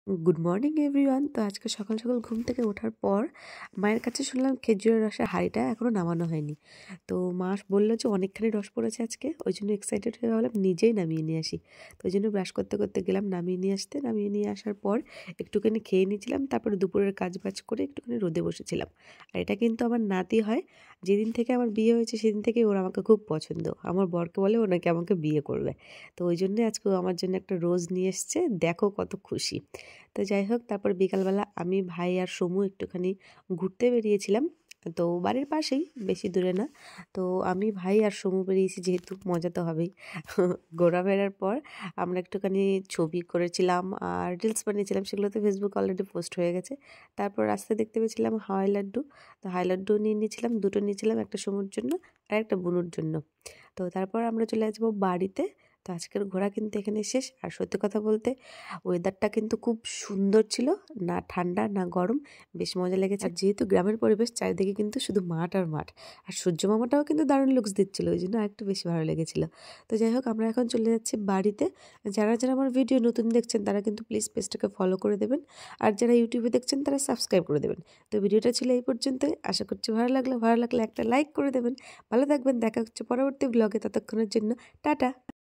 Good morning everyone. তো আজকে সকাল সকাল ঘুম থেকে ওঠার পর মায়ের কাছে শুনলাম খেজুরের রসের হাঁড়িটা এখনও নামানো হয়নি। তো মা বললো যে অনেকখানি রস পড়েছে আজকে, ওই জন্য এক্সাইটেড হয়ে ভাবলাম নিজেই নামিয়ে নিয়ে আসি। তো ওই জন্য ব্রাশ করতে করতে গেলাম নামিয়ে নিয়ে আসার পর একটুখানি খেয়ে নিয়েছিলাম। তারপরে দুপুরের কাজ বাজ করে একটুখানি রোদে বসেছিলাম। আর এটা কিন্তু আমার নাতি হয়, যেদিন থেকে আমার বিয়ে হয়েছে সেদিন থেকে ওর আমাকে খুব পছন্দ। আমার বরকে বলে ও নাকি আমাকে বিয়ে করবে। তো ওই জন্যে আজকে ও আমার জন্য একটা রোজ নিয়ে এসছে, দেখো কত খুশি। তো যাই হোক, তারপর বিকালবেলা আমি, ভাই আর সমু একটুখানি ঘুরতে বেরিয়েছিলাম। তো বাড়ির পাশেই, বেশি দূরে না। তো আমি, ভাই আর সমু বেরিয়েছি, যেহেতু মজা তো হবেই। ঘোরাফেরার পর আমরা একটুখানি ছবি করেছিলাম আর রিলস বানিয়েছিলাম, সেগুলো তো ফেসবুক অলরেডি পোস্ট হয়ে গেছে। তারপর রাস্তায় দেখতে পেয়েছিলাম হাওয়াই লাড্ডু। তো হাওয়াই লাড্ডু নিয়ে নিয়েছিলাম, দুটো নিয়েছিলাম, একটা সমুর জন্য আর একটা বুনুর জন্য। তো তারপর আমরা চলে আসবো বাড়িতে। তো আজকের ঘোরা কিন্তু এখানে শেষ। আর সত্যি কথা বলতে ওয়েদারটা কিন্তু খুব সুন্দর ছিল, না ঠান্ডা না গরম, বেশ মজা লেগেছে। আর যেহেতু গ্রামের পরিবেশ, চারিদিকে কিন্তু শুধু মাঠ আর মাঠ। আর সূর্য মামাটাও কিন্তু দারুণ লুকস দিচ্ছিলো, ওই জন্য আরেকটু বেশি ভালো লেগেছিলো। তো যাই হোক, আমরা এখন চলে যাচ্ছি বাড়িতে। যারা যারা আমার ভিডিও নতুন দেখছেন তারা কিন্তু প্লিজ পেজটাকে ফলো করে দেবেন, আর যারা ইউটিউবে দেখছেন তারা সাবস্ক্রাইব করে দেবেন। তো ভিডিওটা ছিল এই পর্যন্তই, আশা করছি ভালো লাগলে একটা লাইক করে দেবেন। ভালো থাকবেন, দেখা হচ্ছে পরবর্তী ব্লগে, ততক্ষণের জন্য টাটা।